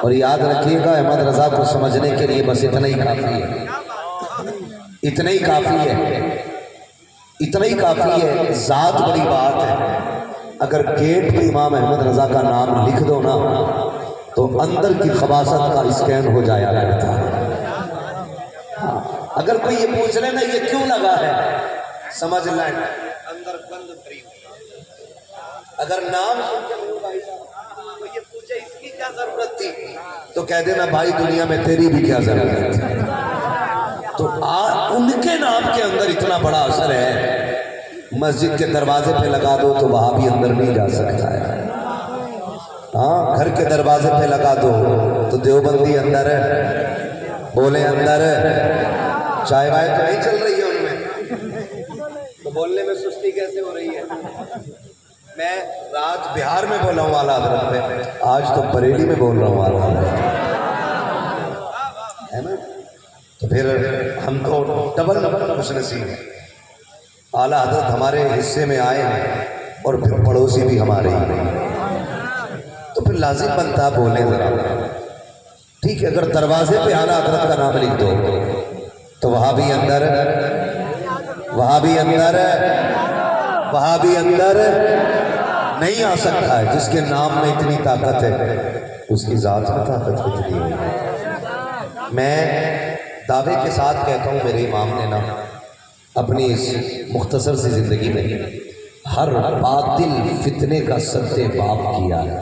اور یاد رکھیے گا احمد رضا کو سمجھنے کے لیے بس اتنا ہی کافی ہے، اتنا ہی کافی ہے، اتنا ہی کافی ہے۔ ذات بڑی بات ہے، اگر گیٹ پہ امام احمد رضا کا نام لکھ دو نا تو اندر کی خباثت کا اسکین ہو جایا کرتا ہے۔ اگر کوئی یہ پوچھ لے نا یہ کیوں لگا ہے، سمجھ لیں اندر گند بھری ہوئی۔ اگر نام سن کے میرے بھائی صاحب تو یہ پوچھے اس کی کیا ضرورت تھی تو کہہ دینا بھائی دنیا میں تیری بھی کیا ضرورت تھی۔ تو ان کے نام کے اندر اتنا بڑا اثر ہے، مسجد کے دروازے پہ لگا دو تو وہاں بھی اندر نہیں جا سکتا ہے، ہاں گھر کے دروازے پہ لگا دو تو دیوبندی اندر ہے، بولے اندر ہے، چائے وائے تو نہیں چل رہی ہے ان میں، تو بولنے میں سستی کیسے ہو رہی ہے۔ میں رات بہار میں بولا ہوں اعلیٰ حضرت میں، آج تو بریلی میں بول رہا ہوں اعلیٰ حضرت ہے نا، تو پھر ہم تو ڈبل خوش نصیب ہیں۔ اعلیٰ حضرت ہمارے حصے میں آئے ہیں اور پھر پڑوسی بھی ہمارے ہی ہیں، تو پھر لازم بنتا بولیں ذرا، ٹھیک ہے۔ اگر دروازے پہ اعلیٰ حضرت کا نام لکھ دو تو وہاں بھی اندر، وہاں بھی اندر، وہاں بھی اندر نہیں آ سکتا ہے۔ جس کے نام میں اتنی طاقت ہے اس کی ذات میں طاقت کتنی ہے۔ میں دعوے کے ساتھ کہتا ہوں میرے امام نے نا اپنی اس مختصر سی زندگی میں ہر باطل فتنے کا سد باب کیا ہے۔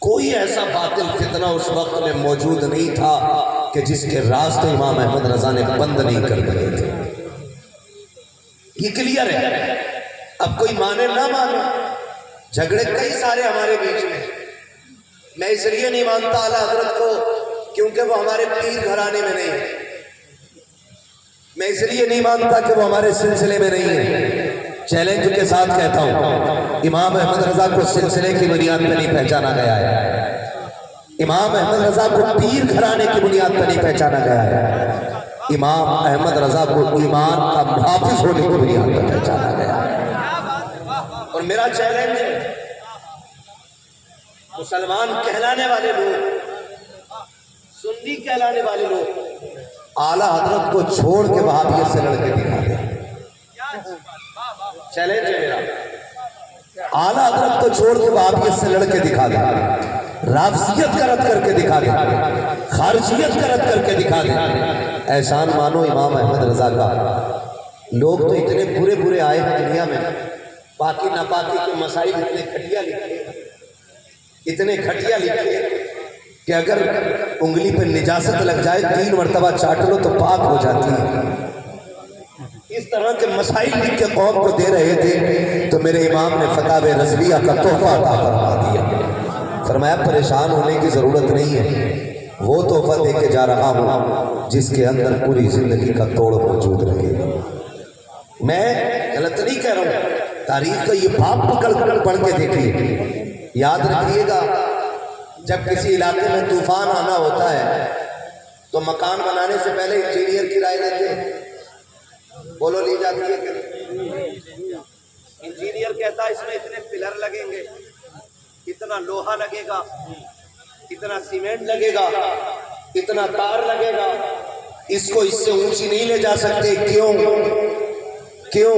کوئی ایسا باطل فتنہ اس وقت میں موجود نہیں تھا کہ جس کے راستے امام احمد رضا نے بند نہیں کر دیے تھے۔ یہ کلیئر ہے، اب کوئی مانے نہ مانے، جھگڑے کئی سارے ہمارے بیچ میں، میں اس لیے نہیں مانتا اعلیٰ حضرت کو کیونکہ وہ ہمارے پیر گھرانے میں نہیں ہے، میں اس لیے نہیں مانتا کہ وہ ہمارے سلسلے میں نہیں ہے۔ چیلنج کے ساتھ کہتا ہوں امام احمد رضا کو سلسلے کی بنیاد پہ نہیں پہچانا گیا ہے، امام احمد رضا کو پیر گھرانے کی بنیاد پہ نہیں پہچانا گیا ہے، امام احمد رضا کو ایمان کا محافظ ہونے کی بنیاد پہ پہچانا گیا ہے۔ اور میرا چیلنج ہے مسلمان کہلانے والے لوگ، سنی کہلانے والے لوگ اعلیٰ حضرت کو چھوڑ کے وہابیت سے لڑ کے دکھا دیں، چیلنج ہے میرا، اعلیٰ حضرت کو چھوڑ کے وہابیت سے لڑ کے دکھا دیں، رافضیت کا رد کر کے دکھا دیں، خارجیت کا رد کر کے دکھا دیں۔ احسان مانو امام احمد رضا کا، لوگ تو اتنے برے برے آئے ہیں دنیا میں، پاکی ناپاکی کے مسائل اتنے گھٹیا لکھے، اتنے گھٹیا لکھے کہ اگر انگلی پہ نجاست لگ جائے 3 مرتبہ چاٹ لو تو پاک ہو جاتی ہے۔ اس طرح کے مسائل لکھ کے قوم کو دے رہے تھے تو میرے امام نے فتاوی رضویہ کا تحفہ عطا فرما دیا، فرمایا پریشان ہونے کی ضرورت نہیں ہے، وہ تحفہ دے کے جا رہا ہوں جس کے اندر پوری زندگی کا توڑ موجود رہے۔ میں غلط نہیں کہہ رہا ہوں، تاریخ کا یہ باب پکڑ کر پڑھ کے دیکھیے، یاد رکھیے گا جب کسی علاقے میں طوفان آنا ہوتا ہے تو مکان بنانے سے پہلے انجینئر کی رائے لیتے ہیں، بولو لی جاتی ہے کہ انجینئر کہتا ہے اس میں اتنے پلر لگیں گے، اتنا لوہا لگے گا، اتنا سیمنٹ لگے گا، اتنا تار لگے گا، اس کو اس سے اونچی نہیں لے جا سکتے۔ کیوں؟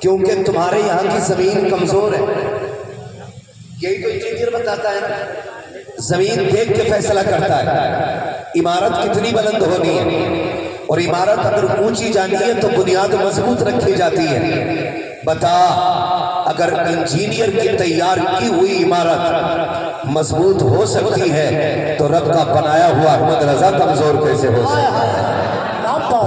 کیونکہ تمہارے یہاں کی زمین کمزور ہے، یہی تو انجینئر بتاتا ہے، زمین دیکھ کے فیصلہ کرتا ہے عمارت کتنی بلند ہونی ہے، اور عمارت اگر اونچی جانی ہے تو بنیاد مضبوط رکھی جاتی ہے۔ بتا اگر انجینئر کی تیار کی ہوئی عمارت مضبوط ہو سکتی ہے تو رب کا بنایا ہوا احمد رضا کمزور کیسے ہو سکتا ہے؟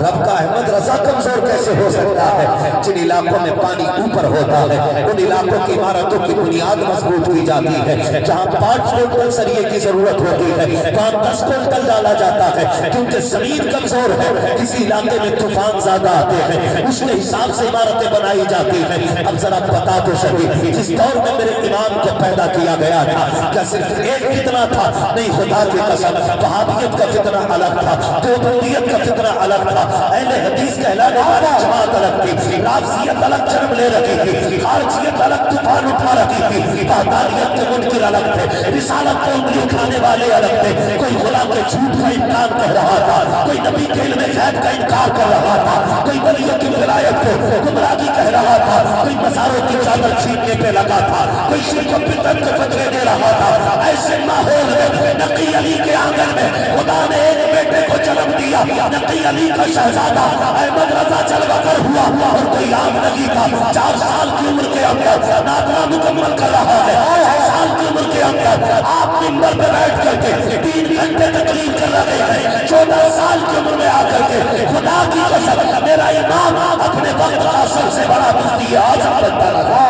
رب کا احمد رضا کمزور کیسے ہو سکتا ہے؟ جن علاقوں میں پانی اوپر ہوتا ہے ان علاقوں کی عمارتوں کی بنیاد مضبوط ہوئی جاتی ہے، جہاں 5 کوئنٹل سریے کی ضرورت ہوتی ہے وہاں 10 کوئنٹل ڈالا جاتا ہے، کیونکہ زمین کمزور ہے، کسی علاقے میں طوفان زیادہ آتے ہیں، اس کے حساب سے عمارتیں بنائی جاتی ہیں۔ اب ذرا بتا تو صحیح، جس دور میں میرے امام کو پیدا کیا گیا تھا کیا صرف ایک فتنہ تھا؟ نہیں، خدا کی قسم وہابیت کا فتنہ الگ تھا، دیوبندیت کا فتنہ الگ تھا، اہل حدیث کہلانے والی جماعت الگ تھی، رافضیت الگ جنم لے رہی تھی، خارجیت الگ طوفان اٹھا رہی تھی، وحدانیت کے منکر الگ تھے، رسالت کو انگلی اٹھانے والے الگ تھے، کوئی غلام کے جھوٹ کا امکان کہہ رہا تھا، کوئی نبی کے علم غیب کا انکار کر رہا تھا، کوئی ولیوں کی ولایت کو گمراہی کہہ رہا تھا، کوئی مزاروں کی چادر چھیننے پہ لگا تھا، کوئی شرک و بدعت کے فتوے دے رہا تھا۔ ایسے ماحول میں نقی علی کے آنگن میں خدا نے ایک بیٹے کو جنم دیا، نقی علی کا شہزادہ احمد رضا جلوہ گر ہوا، اور کوئی عام نبی تھا 4 سال کی عمر کے اندر ناطقہ مکمل کر رہا ہے، 6 سال کی عمر کے اندر آپ منبر پہ بیٹھ کر کے 3 گھنٹے تقریر کر رہے ہیں، 14 سال کی عمر میں آ کر کے خدا کی قسم میرا امام اپنے وقت کا سب سے بڑا مفتی اعظم بنتا رہا۔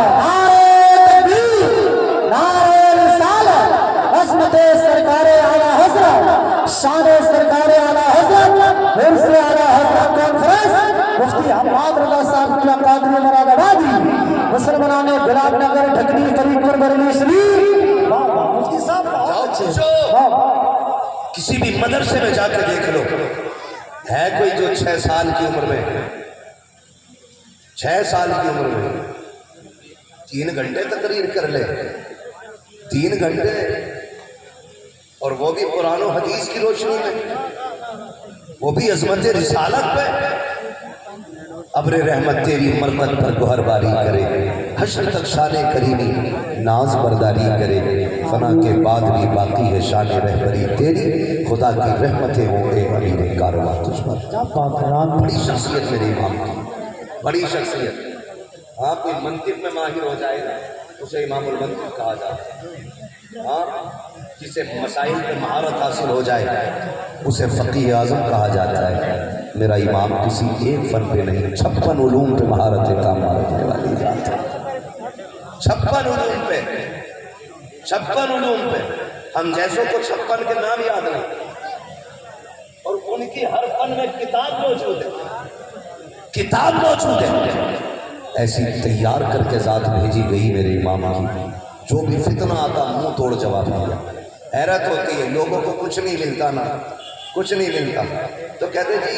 عظمت سرکار اعلیٰ حضرت، شان سرکار اعلیٰ حضرت، حرص اعلیٰ حضرت کانفرنس مفتی حماد رضا صاحب کی قادری مراد آبادی، مسلمان بلال نگر ڈھکنی قریب پر بریلی شریف۔ مفتی صاحب کسی بھی مدرسے میں جا کے دیکھ لو، ہے کوئی جو 6 سال کی عمر میں 6 سال کی عمر میں 3 گھنٹے تقریر کر لے، 3 گھنٹے، اور وہ بھی قرآن و حدیث کی روشنی میں، وہ بھی عظمت رسالت پہ۔ ابر رحمت تیری مرمت پر گوہر باری کرے، حشر تک شان کریمی ناز برداری کرے، فنا کے بعد بھی باقی ہے شان رہبری تیری، خدا کی رحمتیں ہوں اے امیر کارواں تجھ پر۔ بڑی شخصیت میرے امام کی، بڑی شخصیت۔ آپ کوئی منطق میں ماہر ہو جائے گا اسے امام المنطق کہا جاتا ہے، ہاں جسے مسائل میں مہارت حاصل ہو جائے اسے فقیہ اعظم کہا جاتا ہے۔ میرا امام کسی ایک فن پہ نہیں، 56 علوم پہ مہارت کام رکھنے والی ذات ہے، 56 علوم پہ، 56 علوم پہ۔ ہم جیسوں کو 56 کے نام یاد نہیں، اور ان کی ہر فن میں کتاب موجود ہے، کتاب موجود ہے۔ ایسی تیار کر کے ذات بھیجی گئی میرے امام کی، جو بھی فتنہ آتا منہ توڑ جواب دیا۔ حیرت ہوتی ہے لوگوں کو کچھ نہیں ملتا نا، کچھ نہیں ملتا تو کہتے جی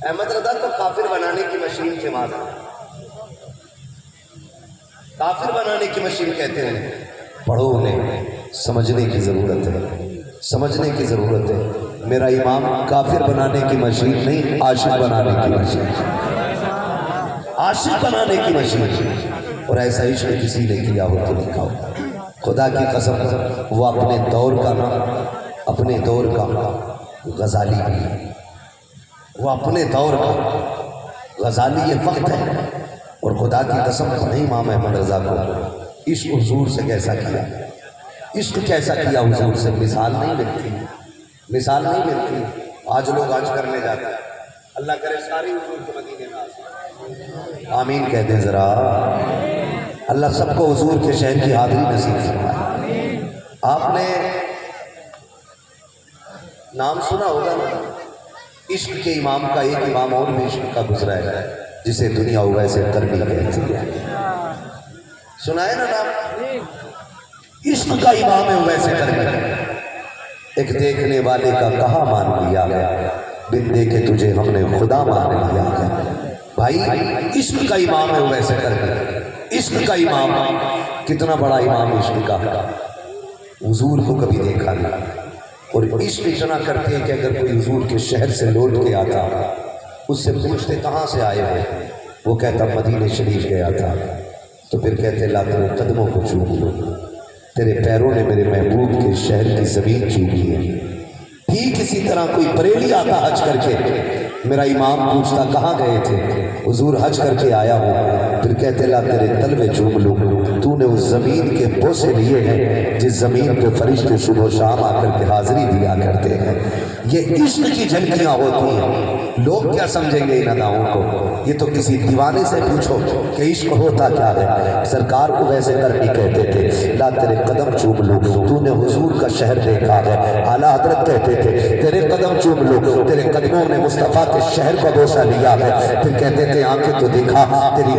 احمد رضا تو کافر بنانے کی مشین کے ماں، کافر بنانے کی مشین کہتے ہیں۔ پڑھو انہیں، سمجھنے کی ضرورت ہے، سمجھنے کی ضرورت ہے۔ میرا امام کافر بنانے کی مشین نہیں، عاشق بنانے کی مشین، عاشق بنانے کی مشین۔ اور ایسا عشق کسی نے کیا ہو تو لکھا ہو، خدا کی قسم وہ اپنے دور کا نا، اپنے دور کا غزالی بھی، وہ اپنے دور کا غزالی یہ وقت ہے۔ اور خدا کی قسم نہیں امام احمد رضا کو عشق حضور سے کیسا کیا، عشق کیسا کیا حضور سے، مثال نہیں ملتی، مثال نہیں ملتی۔ آج لوگ آج کرنے جاتے ہیں، اللہ کرے ساری حضور کے مدینے میں آمین کہہ دیں ذرا۔ اللہ سب کو حضور کے شہر کی حاضری نصیب فرمائے۔ آپ نے نام سنا ہوگا نا، عشق کے امام کا ایک امام اور بھی عشق کا گزرا ہے جسے دنیا ویسے کرنی کہتی ہے، سنا ہے نا نام؟ عشق کا امام ہے ویسے کرنی، ایک دیکھنے والے کا کہا مان لیا، بن دیکھے تجھے ہم نے خدا مان لیا۔ بھائی عشق کا امام ہے ویسے کرنی، عشق کا امام، کتنا بڑا امام عشق کا، حضور کو کبھی دیکھا نہیں۔ اور عشق اتنا کرتے ہیں کہ اگر کوئی حضور کے شہر سے لوٹ کے آتا اس سے پوچھتے کہاں سے آئے ہو، وہ کہتا مدینہ شریف گیا تھا، تو پھر کہتے لا تیرے قدموں کو چوم لو، تیرے پیروں نے میرے محبوب کے شہر کی زمین چومی ہے۔ ٹھیک اسی طرح کوئی بریلی آتا حج کر کے، میرا امام پوچھتا کہاں گئے تھے، حضور حج کر کے آیا ہوں، پھر کہتے لا تیرے تلوے چوم لوں، تو نے اس زمین کے بوسے لیے ہیں جس زمین پہ فرشتے صبح و شام آ کر کے حاضری دیا کرتے ہیں۔ یہ عشق کی جھلکیاں ہوتی ہیں، لوگ کیا سمجھیں گے ان اداؤں کو؟ یہ تو کسی دیوانے سے پوچھو کہ عشق ہوتا کیا ہے، سرکار کو ویسے کرنی کہتے تھے، لا تیرے قدم چوم لوں، تو نے حضور کا شہر دیکھا ہے، اعلیٰ حضرت کہتے تھے تیرے قدم چوم لوں، تیرے قدموں نے مصطفیٰ کے شہر کا بوسہ لیا ہے، پھر کہتے تھے آنکھیں تو دکھا، تیری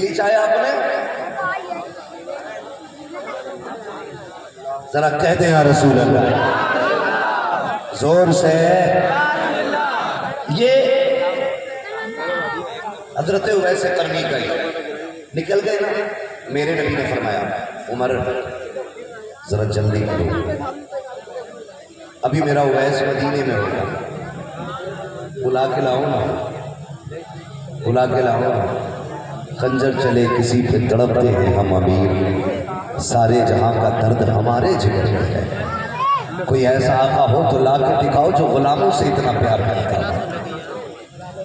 لی چائے آپ نے؟ ذرا کہہ دیں یا رسول اللہ زور سے. یہ حضرت اویس قرنی کا ہی نکل گئے نا. میرے نبی نے فرمایا عمر ذرا جلدی کرو, ابھی میرا اویس مدینے میں ہوگا, بلا کے لاؤ نا, بلا کے لاؤ نا. خنجر چلے کسی پہ تڑپتے ہیں ہم امیر, سارے جہاں کا درد ہمارے جگر میں ہے. کوئی ایسا آقا ہو تو لا کے دکھاؤ جو غلاموں سے اتنا پیار کرتا ہو,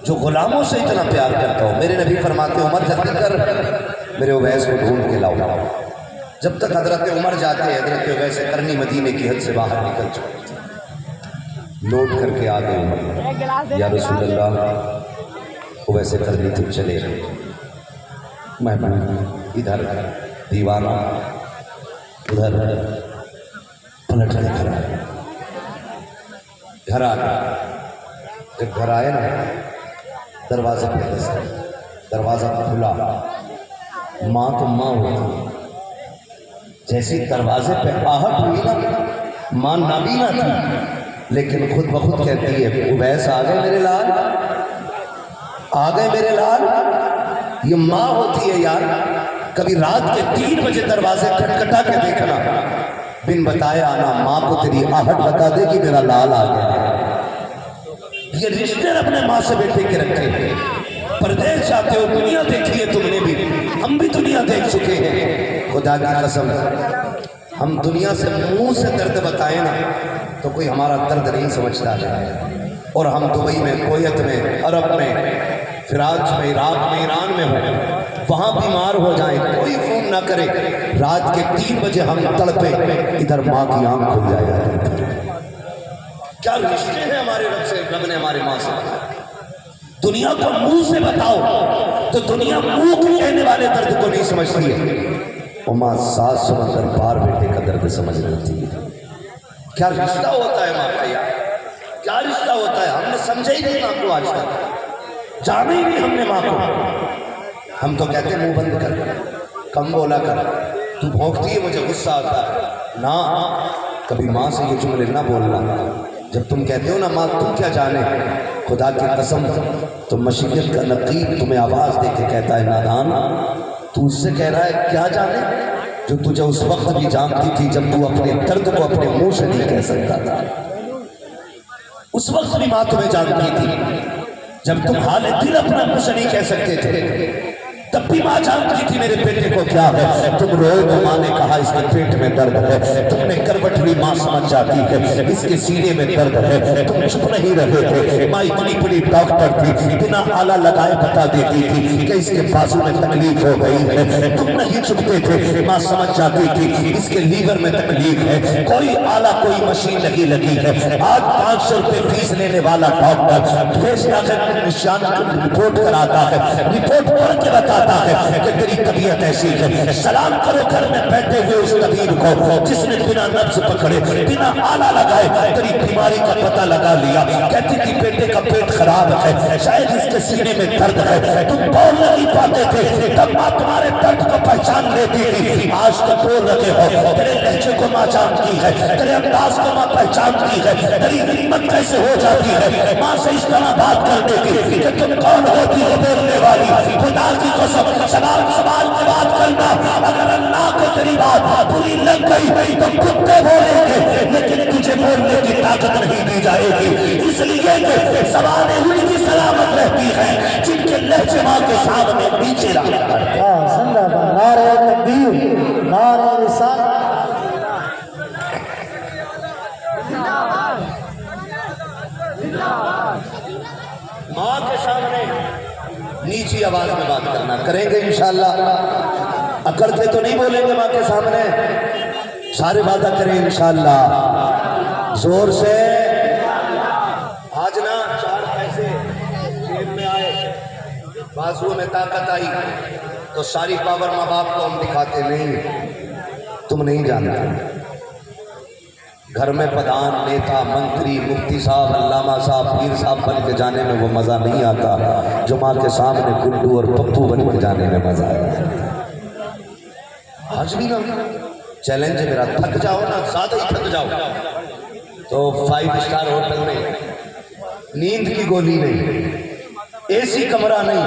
جو غلاموں سے اتنا پیار کرتا ہو. میرے نبی فرماتے عمر جلدی کر, میرے اویس کو ڈھونڈ کے لاؤ. جب تک حضرت عمر جاتے ہیں حضرت اویس قرنی مدینے کی حد سے باہر نکل چکے, لوٹ کر کے آ گئے عمر. یا رسول اللہ اویس قرنی تم چلے, میں ادھر دیوانہ ادھر پلٹ کے گھر آ گئے. جب گھر آئے نا دروازہ پہ دستک, دروازہ کھلا. ماں تو ماں ہوتی, جیسی دروازے پہ آہٹ ہوئی نا, ماں نابینا تھی لیکن خود بخود کہتی ہے اویس آ گئے میرے لال, آ گئے میرے لال. یہ ماں ہوتی ہے یار. کبھی رات کے 3 بجے دروازے کھٹکھٹا کے دیکھنا, بن بتائے آنا, ماں کو تیری آہٹ بتا دے کہ میرا لال آ گیا. یہ رشتے اپنے ماں سے بیٹے کے رکھے ہیں. پردیس جاتے ہو, دنیا دیکھی ہے تم نے بھی, ہم بھی دنیا دیکھ چکے ہیں. خدا کی قسم ہم دنیا سے منہ سے درد بتائیں نا تو کوئی ہمارا درد نہیں سمجھتا ہے. اور ہم دبئی میں, کویت میں, عرب میں, فراج میں, عراق میں, ایران میں ہوں, وہاں بیمار ہو جائیں کوئی فون نہ کرے, رات کے 3 بجے ہم تڑپے, ادھر ماں کی آنکھ کھل جائے. کیا رشتے ہیں ہمارے رب سے, رب نے ہمارے ماں سے. دنیا کو منہ سے بتاؤ تو دنیا منہ کے کہنے والے درد کو نہیں سمجھتی ہے, اور ماں 7 سمندر پار بیٹے کا درد سمجھ لیتی ہے. کیا رشتہ ہوتا ہے ماں کا یار, کیا رشتہ ہوتا ہے. ہم نے سمجھا ہی نہیں ماں کو آج تک, جانا ہی نہیں ہم نے ماں کو. ہم تو کہتے ہیں منہ بند کر, کم بولا کر, تو بھونکتی ہے مجھے غصہ آتا ہے نا. کبھی ماں سے یہ جملے نہ بولنا. جب تم کہتے ہو نا ماں تم کیا جانے, خدا کی قسم تو مشیت کا نقیب تمہیں آواز دے کے کہتا ہے نادان, تو اس سے کہہ رہا ہے کیا جانے جو تجھے اس وقت بھی جانتی تھی جب تو اپنے درد کو اپنے منہ سے نہیں کہہ سکتا تھا. اس وقت بھی ماں تمہیں جانتی تھی جب تم حال دل اپنا منہ سے نہیں کہہ سکتے تھے, تب بھی ماں جانتی تھی میرے بیٹے کو کیا ہے. تم روئے تو ماں نے کہا اس کے پیٹ میں درد ہے, تم نے کروٹ لی ماں سمجھ جاتی ہے اس کے سینے میں درد ہے. تم چپ نہیں رہے تھے, ماں اتنی بڑی ڈاکٹر تھی, بنا آلہ لگائے بتا دیتی تھی کہ اس کے بازو میں تکلیف ہو گئی ہے. تم نہیں چپتے تھے, ماں سمجھ جاتی تھی اس کے لیور میں تکلیف ہے, کوئی آلہ کوئی مشین نہیں لگی ہے. آج 500 روپے فیس لینے والا ڈاکٹر بھیجتا ہے نشان رپورٹ کراتا ہے, رپورٹ پڑھ کے بتا ہے کہ تیری طبیعت ایسی ہے. سلام کرو گھر میں بیٹھے ہوئے اس طبیب کو جس نے بنا نبض پکڑے, بنا آلہ لگائے تیری بیماری کا پتہ لگا لیا. کہتی تھی بیٹے کا پیٹ خراب ہے, شاید اس کے سینے میں درد ہے. تم بول نہیں پاتے تھے, تب ماں تمہارے درد کو پہچان لیتی تھی. آج تک بول رہے ہو, تیرے لہجے کو ماں جانتی ہے, تیرے انداز کو ماں پہچانتی ہے. تیری ہمت کیسے ہو جاتی ہے ماں سے اس طرح بات کر دیتی کہ تم کون ہوتی ہو بولنے والی. خدا کی قسم سوال کی بات کرنا, اگر اللہ کو تیری بات پوری لگ گئی تو کتے بولیں گے, لیکن تجھے بولنے کی طاقت نہیں دی جائے گی. اس لیے کہ زبانیں ان کی سلامت رہتی ہیں جن کے لہجے ماں کے سامنے نیچے رہا کرتے ہیں. زندہ باد نعرہ تکبیر, نعرہ رسالت. ماں کے سامنے نیچی آواز میں بات کرنا کریں گے انشاءاللہ. اکڑتے تو نہیں بولیں گے ماں کے سامنے, سارے وعدہ کریں انشاءاللہ زور سے. آج نا 4 پیسے جیب میں آئے, بازو میں طاقت آئی تو ساری پاور ماں باپ کو ہم دکھاتے نہیں, تم نہیں جانتے. گھر میں پردھان نیتا منتری مفتی صاحب علامہ صاحب پیر صاحب بن کے جانے میں وہ مزہ نہیں آتا جو ماں کے سامنے گڈو اور پپو بن کے جانے میں مزہ آتا ہے۔ آج بھی نا چیلنج ہے میرا، تھک جاؤ نا، زیادہ ہی تھک جاؤ تو 5 اسٹار ہوٹل میں نیند کی گولی نہیں، اے سی کمرہ نہیں،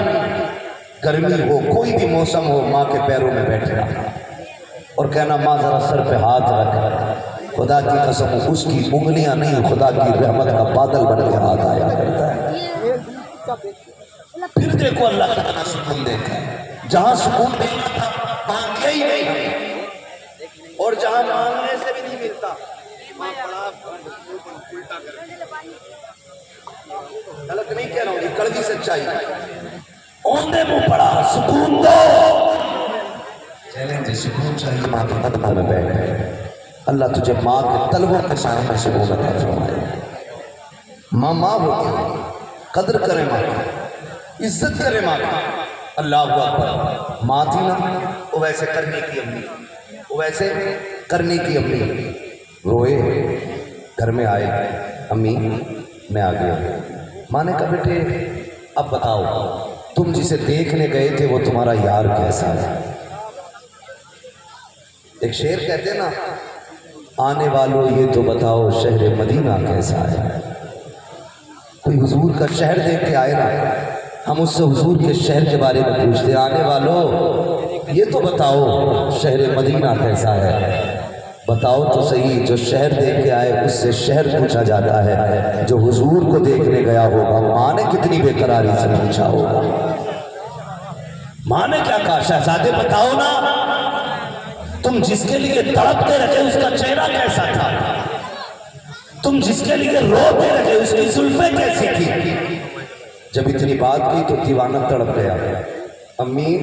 گرمی ہو کوئی بھی موسم ہو، ماں کے پیروں میں بیٹھنا اور کہنا ماں ذرا سر پہ ہاتھ رکھ، خدا کی قسم اس کی انگلیاں نہیں خدا کی رحمت کا بادل بن کے ہاتھ آیا کرتا ہے۔ پھر دیکھو اللہ تعالیٰ سکون دیتا ہے، جہاں سکون دینا تھا مانگے ہی نہیں، اور جہاں مانگنے سے بھی نہیں ملتا غلط نہیں کہہ رہا ہوں، یہ کڑوی سچائی ہے۔ اوندے منہ پڑا سکون دو، چیلنج سکون چاہیے ماں کے قدموں میں بیٹھ، اللہ تجھے ماں کے طلبوں کے سامنے سکون عطا فرمائے۔ ماں ہوتی ہے، قدر کرے ماں کی، عزت کرے ماں کی۔ اللہ اکبر، ماں تھی نا وہ ویسے کرنے کی امی، وہ ویسے کرنے کی امی، روئے گھر میں آئے، امی میں آ گیا۔ ماں نے کہا بیٹے اب بتاؤ تم جسے دیکھنے گئے تھے وہ تمہارا یار کیسا ہے؟ ایک شعر کہتے ہیں نا، آنے والوں یہ تو بتاؤ شہر مدینہ کیسا ہے۔ کوئی حضور کا شہر دیکھ کے آئے نا، ہم اس سے حضور کے شہر کے بارے میں پوچھتے ہیں، آنے والوں یہ تو بتاؤ شہر مدینہ کیسا ہے۔ بتاؤ تو صحیح، جو شہر دیکھ کے آئے اس سے شہر پوچھا جاتا ہے، جو حضور کو دیکھنے گیا ہوگا ماں نے کتنی بے قراری سے پوچھا ہوگا۔ ماں نے کیا کہا، شہزادے بتاؤ نا تم جس کے لیے تڑپتے رہے اس کا چہرہ کیسا تھا، تم جس کے لیے روتے رہے اس کی زلفیں کیسی تھی۔ جب اتنی بات کی تو دیوانہ تڑپ گیا، امی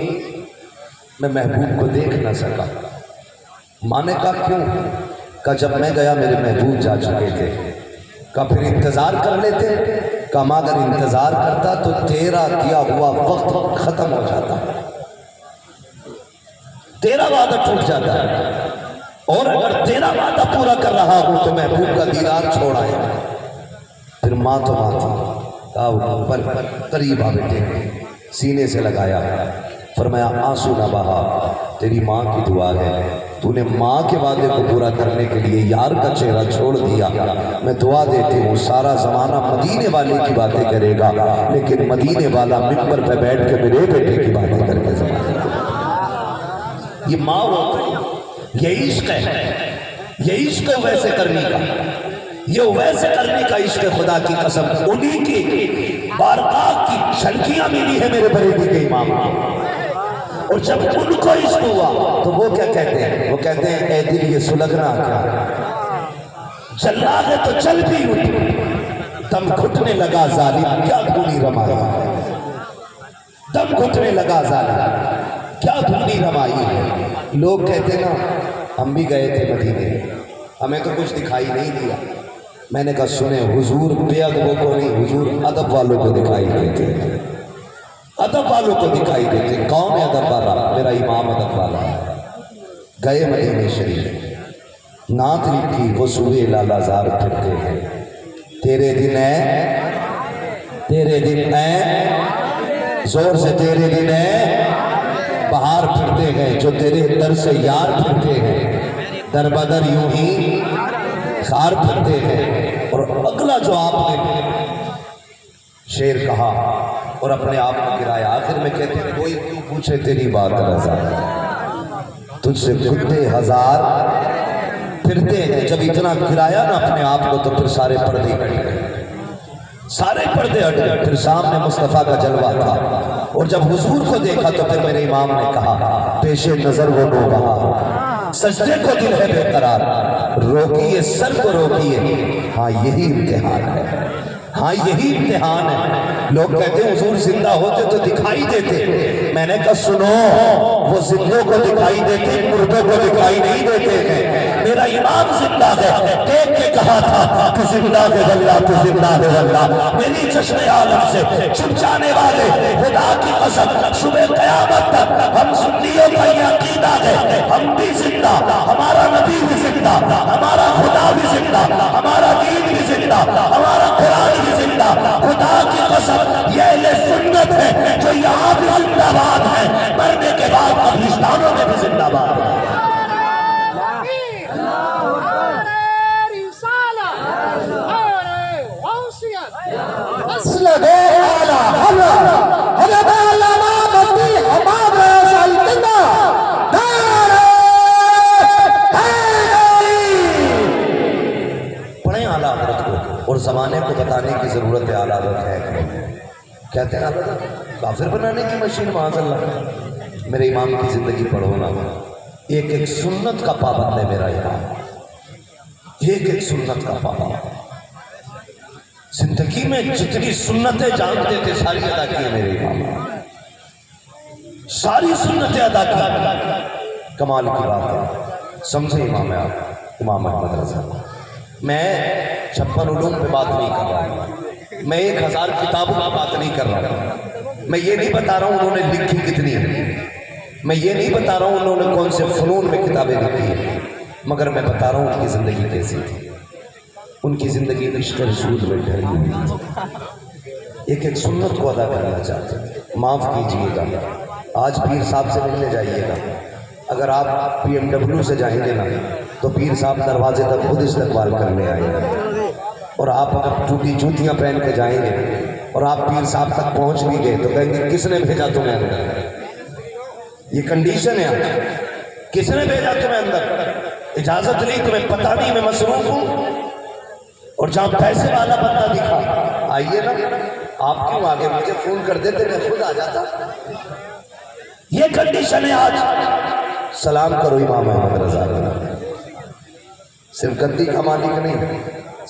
میں محبوب کو دیکھ نہ سکا۔ ماں نے کہا کیوں؟ کہا جب میں گیا میرے محبوب جا چکے تھے۔ کہا پھر انتظار کر لیتے؟ کہا ماں اگر انتظار کرتا تو تیرا دیا ہوا وقت ختم ہو جاتا، تیرا وعدہ ٹوٹ جاتا ہے، اور اگر تیرا وعدہ پورا کر رہا ہوں تو محبوب کا دیدار چھوڑ آئے۔ پھر ماں تو ماں تھی، کہا پر قریب آ بیٹے، سینے سے لگایا، فرمایا آنسو نہ بہا، تیری ماں کی دعا ہے، تو نے ماں کے وعدے کو پورا کرنے کے لیے یار کا چہرہ چھوڑ دیا۔ میں دعا دیتی ہوں سارا زمانہ مدینے والے کی باتیں کرے گا، لیکن مدینے والا منبر پہ بیٹھ کے میرے بیٹے کی باتیں کر کے زمانے گا۔ یہ ماں ہوتی ہے، یہ عشق ہے، یہ عشق ہے ویسے کرنے کا، یہ ویسے کرنے کا عشق ہے۔ خدا کی قسم انہی کی بارگاہ کی جھلکیاں ملی ہے میرے بریلی کے امام، اور جب ان کو عشق ہوا تو وہ کیا کہتے ہیں؟ وہ کہتے ہیں اے دل یہ سلگنا کیا، جلا ہے تو چل بھی اٹھ، دم گھٹنے لگا ظالم کیا دھونی رمائی، دم گھٹنے لگا ظالم کیا دھونی رمائی ہے۔ لوگ کہتے نا ہم بھی گئے تھے مدینے، ہمیں تو کچھ دکھائی نہیں دیا۔ میں نے کہا سنیں، حضور بے ادبوں کو نہیں، حضور ادب والوں کو دکھائی دیتے، ادب والوں کو دکھائی دیتے۔ کون ہے ادب والا؟ میرا امام ادب والا ہے۔ گئے مدینے شریف، نعت لکھی وہ سوئے لالا زار پھرتے ہیں، تیرے دن ہے تیرے دن ہے زور سے، تیرے دن ہے بہار پھرتے ہیں، جو تیرے در سے یار پھرتے ہیں، در بدر یوں ہی خار پھرتے ہیں۔ اور اگلا جو آپ نے شعر کہا اور اپنے آپ کو گرایا، آخر میں کہتے ہیں کوئی کیوں پوچھے تیری بات رضا، تجھ سے کتے ہزار پھرتے ہیں۔ جب اتنا گرایا نا اپنے آپ کو تو پھر سارے پردے ہٹ گئے، سارے پردے ہٹ گئے، پھر سامنے مصطفیٰ کا جلوہ تھا۔ اور جب حضور کو دیکھا تو پھر میرے امام نے کہا پیش نظر وہ نو بہار، سجدے کو دل ہے بے قرار، روکیے سر کو روکیے، ہاں یہی امتحان ہے، ہاں یہی امتحان ہے۔ لوگ کہتے ہیں حضور زندہ ہوتے تو دکھائی دیتے، میں نے کہا سنو، وہ زندوں کو دکھائی دیتے، مردوں کو دکھائی نہیں دیتے ہیں۔ میرا امام زندہ ہے، دیکھ کے کہا تھا تو زندہ ہے واللہ، تو زندہ ہے واللہ۔ میری چشم عالم سے چھپ جانے والے خدا کی قسم صبح قیامت تک ہم سنیوں کا یہ عقیدہ ہے، ہم بھی زندہ، ہمارا نبی بھی زندہ، ہمارا خدا بھی زندہ، ہمارا دین بھی زندہ، ہمارا قرآن بھی زندہ۔ خدا کی قسم یہ اہل سنت ہے جو یہاں بھی زندہ باد ہے، مرنے کے بعد قبرستانوں میں بھی زندہ باد ہے۔ پڑھیں اعلیٰ حضرت کو، اور زمانے کو بتانے کی ضرورت ہے اعلیٰ حضرت ہے کہتے ہیں اعلیٰ حضرت کافر بنانے کی مشین، معاذ اللہ۔ میرے امام کی زندگی پڑھو نا، ایک ایک سنت کا پابند ہے میرا امام، ایک ایک سنت کا پابند۔ زندگی میں جتنی سنتیں جانتے تھے ساری ادا کی میرے امام، ساری سنتیں ادا کی۔ کمال کی بات ہے، سمجھے امام آپ، امام احمد رضا۔ میں 56 علوم پہ بات نہیں کر رہا ہوں، میں 1000 کتابوں کی بات نہیں کر رہا ہوں، میں یہ نہیں بتا رہا ہوں انہوں نے لکھی کتنی ہے، میں یہ نہیں بتا رہا ہوں انہوں نے کون سے فنون میں کتابیں لکھی ہیں، مگر میں بتا رہا ہوں ان کی زندگی کیسی تھی۔ ان کی زندگی عشق رسول میں ڈھلی ہوئی، ایک ایک سنت کو ادا کرنا چاہتے ہیں۔ معاف کیجئے گا، آج پیر صاحب سے ملنے جائیے گا، اگر آپ BMW سے جائیں گے نا تو پیر صاحب دروازے تک خود استقبال کرنے آئیں گے، اور آپ اگر ٹوٹی جوتیاں پہن کے جائیں گے اور آپ پیر صاحب تک پہنچ بھی گئے تو کہیں گے کس نے بھیجا تمہیں اندر؟ یہ کنڈیشن ہے، کس نے بھیجا تمہیں اندر؟ اجازت نہیں، تمہیں پتہ نہیں میں مصروف ہوں؟ اور جہاں پیسے والا بندہ دکھا آئیے نا، آپ کیوں آگے مجھے فون کر دیتے میں خود آ جاتا۔ یہ کنڈیشن ہے آج۔ سلام کرو امام احمد رضا، صرف گدی کا مالک نہیں،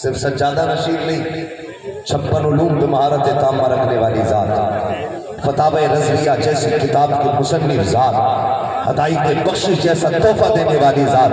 صرف سجادہ نشین نہیں، 56 علوم پہ مہارت تامہ رکھنے والی ذات، فتاوی رضویہ جیسی کتاب کی مصنف ذات، ہدایت بخشش جیسا تحفہ دینے والی ذات،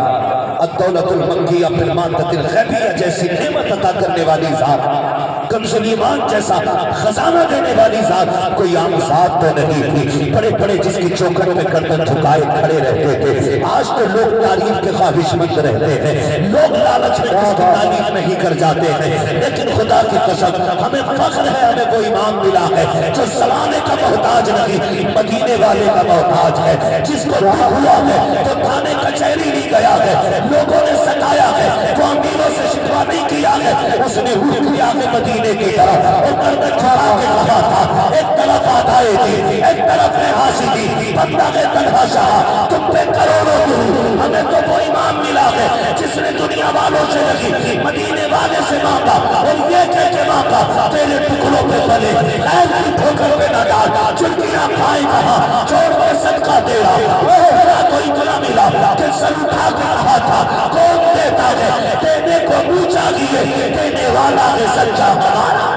الدولت المکیہ بالمادۃ الغیبیہ جیسی نعمت عطا کرنے والی ذات، کنز ایمان جیسا خزانہ دینے والی ذات کوئی عام ذات تو نہیں تھی۔ بڑے بڑے جس کی چوکھٹوں میں گردن جھکائے کھڑے رہتے تھے، آج تو لوگ تعریف کے خواہش مند رہتے ہیں، لوگ لالچ میں اس کی تعریف نہیں کر جاتے ہیں، لیکن خدا کی قسم ہمیں فخر ہے، ہمیں وہ امام ملا ہے جو زمانے کا محتاج نہیں، مدینے والے کا محتاج ہے، جس کو دل ہوا ہے تو تھانے کچہری نہیں گیا ہے، لوگوں نے ستایا ہے، وہ امیروں سے شکوہ نہیں کیا ہے، اس نے ہوئی کیا کہ مدینے کی طرف اور گردن جھکا کے کہا تھا، ایک طرف آدھائے تھی، ایک طرف میں حاشدی، بندہ کے تنہا شاہ، تم پہ کروڑوں دوں، ہمیں تو وہ امام ملا ہے جس نے دنیا والوں سے نہیں مدینے والے سے مانگا، اور یہ کہہ کے مانگا تیرے ٹکڑوں پہ پلے خیر کی ٹھوکر پہ نہ ڈال، چلکیاں کھائیں کہا چھوڑ کے صدقہ دے رہا، میرا تو اتنا ملا کہ سر اٹھا کے کہا تھا کون دیتا ہے، دینے کو منہ چاہیے، دینے والا ہے سچا ہمارا۔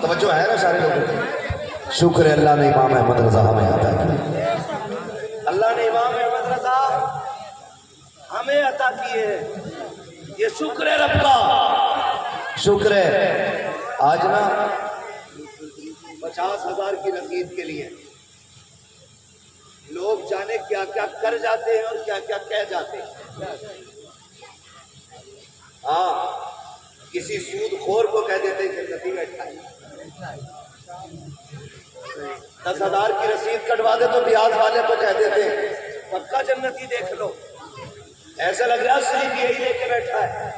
توجہ ہے نا سارے لوگوں کو؟ شکر ہے اللہ نے امام احمد رضا ہمیں عطا کیا، اللہ نے امام احمد رضا ہمیں عطا کیے، یہ شکر ہے رب کا، شکر ہے۔ آج نا 50,000 کی رسید کے لیے لوگ جانے کیا کیا کر جاتے ہیں اور کیا کیا کہہ جاتے ہیں۔ ہاں، کسی سود خور کو کہہ دیتے ہیں جنتی بیٹھا ہے، 10,000 کی رسید کٹوا دے تو بیاض والے کو کہہ دیتے ہیں پکا جنتی دیکھ لو، ایسا لگ رہا ہے صرف یہی لے کے بیٹھا ہے،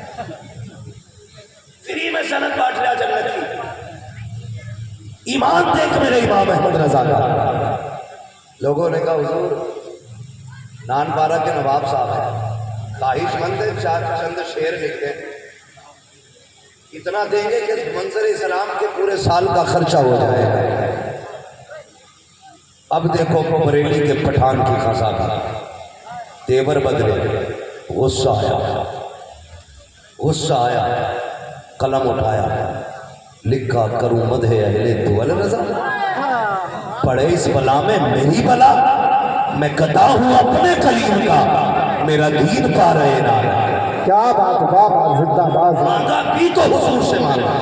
فری میں سند بانٹ رہا جنتی۔ ایمان دیکھ میرے امام احمد رضا کا۔ لوگوں نے کہا حضور نان پارہ کے نواب صاحب ہیں، خواہش مند ہے، چند شعر لکھ دیں، اتنا دیں گے کہ منظر اسلام کے پورے سال کا خرچہ ہو جائے گا۔ اب دیکھو بریلی کے پٹھان کی خزانہ، تیور بدلے، غصہ آیا قلم اٹھایا لکھا کروں مدح اہل دول رضا پڑے اس بلا میں میری بلا میں گدا ہوں اپنے کلیم کا میرا دین پا رہے نا کیا بات واہ زندہ باد مانگا بھی تو حضور سے مانگا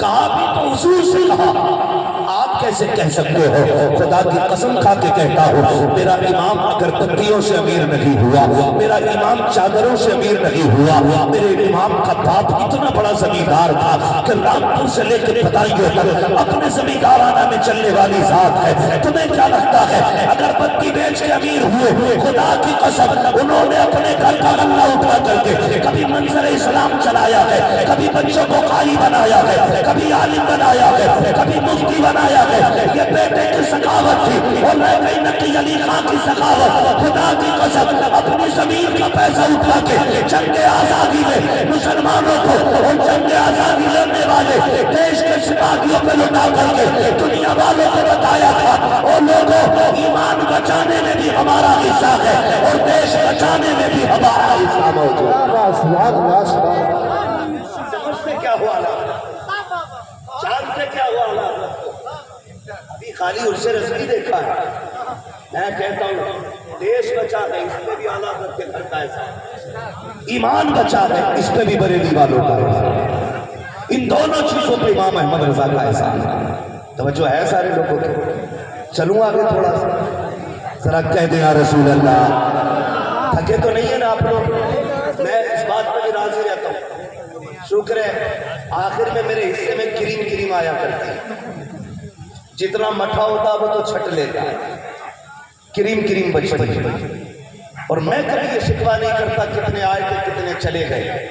کہا بھی تو حضور سے کہا آپ کیسے کہہ سکتے ہو خدا کی قسم کھا کے کہتا ہوں میرا امام اگر پتیوں سے امیر نہیں ہوا میرا امام چادروں سے امیر نہیں ہوا میرے امام کا باپ اتنا بڑا زمیندار تھا کہ رامپور سے لے کے بتائیے تک اپنے زمیندارانہ میں چلنے والی ذات ہے تمہیں کیا لگتا ہے اگر پتی بیچ کے امیر ہوئے خدا کی قسم انہوں نے اپنے گھر کا غلہ اٹھا کر کے کبھی منظر اسلام چلایا ہے کبھی بچوں کو قاری بنایا ہے کبھی عالم بنایا ہے کبھی مفتی بنایا ہے یہ بیٹے کی سخاوت تھی اور میں نقی علی خان کی سخاوت خدا کی قسم اپنی زمین کا پیسہ اٹھا کے جنگ آزادی میں مسلمانوں کو اور جنگ آزادی لڑنے والے دیش کے سپاہیوں پہ لٹا کر کے دنیا والوں کو بتایا تھا اور لوگوں ایمان بچانے میں بھی ہمارا حصہ ہے اور دیش بچانے میں بھی ہمارا حصہ موجود سمجھتے کیا ہوا جانتے کیا ہوا ابھی خالی اس سے رسمی دیکھا ہے میں کہتا ہوں دیش بچا ہے اس پہ بھی اعلیٰ حضرت کے گھر کا احسان ایمان بچا ہے اس پہ بھی بریلی والوں کا احسان ان دونوں چیزوں پہ امام احمد رضا کا احسان ہے توجہ ہے سارے لوگوں کو چلوں آگے تھوڑا سا ذرا کہہ دیں یا رسول اللہ تھکے تو نہیں ہے نا آپ لوگ میں اس بات پہ بھی راضی رہتا ہوں شکر ہے آخر میں میرے حصے میں کریم آیا کرتی ہے جتنا مٹھا ہوتا وہ تو چھٹ لیتا ہے کریم بچتی ہے اور میں کبھی یہ شکوہ نہیں کرتا کتنے آئے تھے کتنے چلے گئے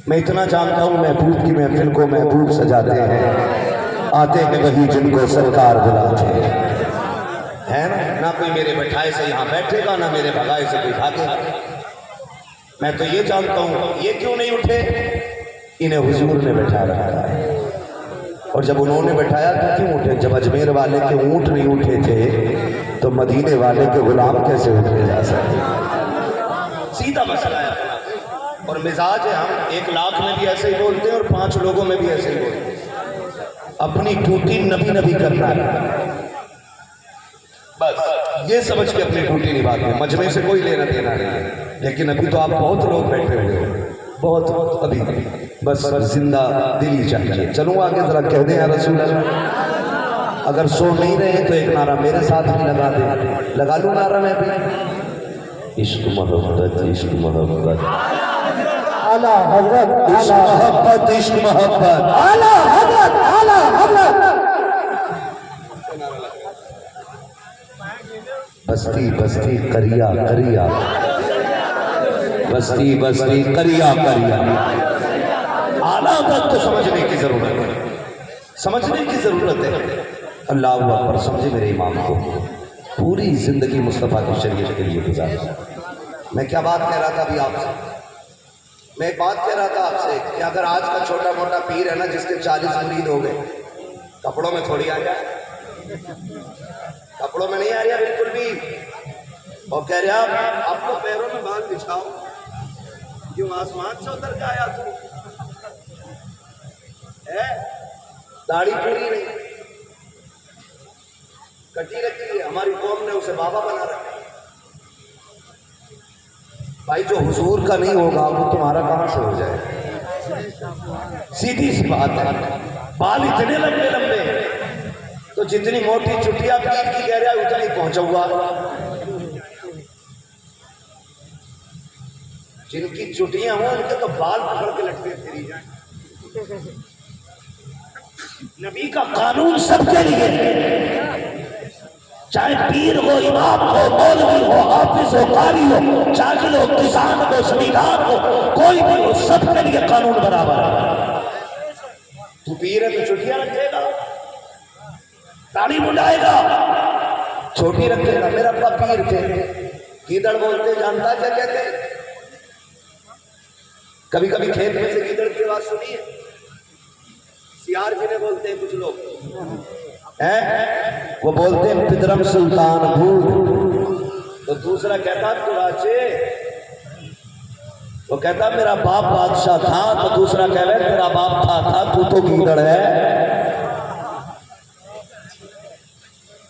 میں اتنا جانتا ہوں محبوب کی محفل کو محبوب سجاتے ہیں آتے ہیں وہی جن کو سرکار بلاتے ہیں نہ کوئی میرے بٹھائے سے یہاں بیٹھے گا نہ میرے بھگائے سے کوئی بھاگے گا میں تو یہ جانتا ہوں یہ کیوں نہیں اٹھے انہیں حضور نے بٹھا رکھا ہے اور جب انہوں نے بٹھایا تو کیوں اٹھے جب اجمیر والے کے اونٹ نہیں اٹھے تھے تو مدینے والے کے غلام کیسے اٹھے جا سکتے سیدھا مسئلہ ہے اور مزاج ہے ہم 1 لاکھ میں بھی ایسے ہی بولتے ہیں اور 5 لوگوں میں بھی ایسے ہی بولتے ہیں اپنی ڈیوٹی نبی کرنا ہے بس یہ سمجھ کے اپنی ڈیوٹی نبھاتے ہیں مجمع سے کوئی لینا دینا نہیں لیکن ابھی تو آپ بہت لوگ بیٹھے ہوئے ہو بہت ابھی بس زندہ دلی چاہیے چلوں آگے ذرا کہہ دیں یا رسول اللہ اگر سو نہیں رہے تو ایک نعرہ میرے ساتھ بھی لگا دیں لگا لوں نعرہ میں بھی عشق محبت اعلیٰ حضرت عشق محبت اعلیٰ حضرت بستی کریا بستی کریا اعلیٰ حضرت کو سمجھنے کی ضرورت ہے اللہ اکبر سمجھے میرے امام کو پوری زندگی مصطفیٰ کی شریعت کے لیے گزاری میں کیا بات کہہ رہا تھا ابھی آپ سے میں ایک بات کہہ رہا تھا آپ سے کہ اگر آج کا چھوٹا موٹا پیر ہے نا جس کے 40 مرید ہو گئے کپڑوں میں تھوڑی آ جائے کپڑوں میں نہیں آ رہا بالکل بھی اور کہہ رہا آپ کو پیروں میں بال بچھاؤ کیوں آسمان سے اتر کے آیا تو داڑھی پوری نہیں کٹی رکھی ہے ہماری قوم نے اسے بابا بنا رکھا بھائی جو حضور کا نہیں ہوگا وہ تمہارا کہاں سے ہو جائے سیدھی سی بات ہے بال اتنے لمبے تو جتنی موٹی چٹیا پیر کی کہہ رہا ہے اتنا ہی پہنچا ہوا جن کی چٹیاں ہوں ان کے تو بال پکڑ کے لٹکے پھری جائیں نبی کا قانون سب کے لیے چاہے پیر ہو امام ہو مولوی ہو حافظ ہو قاری ہو چاغل ہو کسان ہو زمیندار ہو کوئی بھی ہو سب کے لیے قانون برابر ہے تو پیر ہے تو چٹیاں رکھے گا داڑھی منڈائے گا چھوٹی رکھے گا میرا ابا پیر تھے گیدڑ بولتے جانتا کیا کہتے کبھی کبھی کھیت میں سے گیدڑ کی آواز سنی ہے سیار جنہیں بولتے ہیں کچھ لوگ وہ بولتے ہیں پدرم سلطان بھول تو دوسرا کہتا چراچے وہ کہتا میرا باپ بادشاہ تھا، تو دوسرا کہہ رہا ہے تیرا باپ تھا تو گیدڑ ہے۔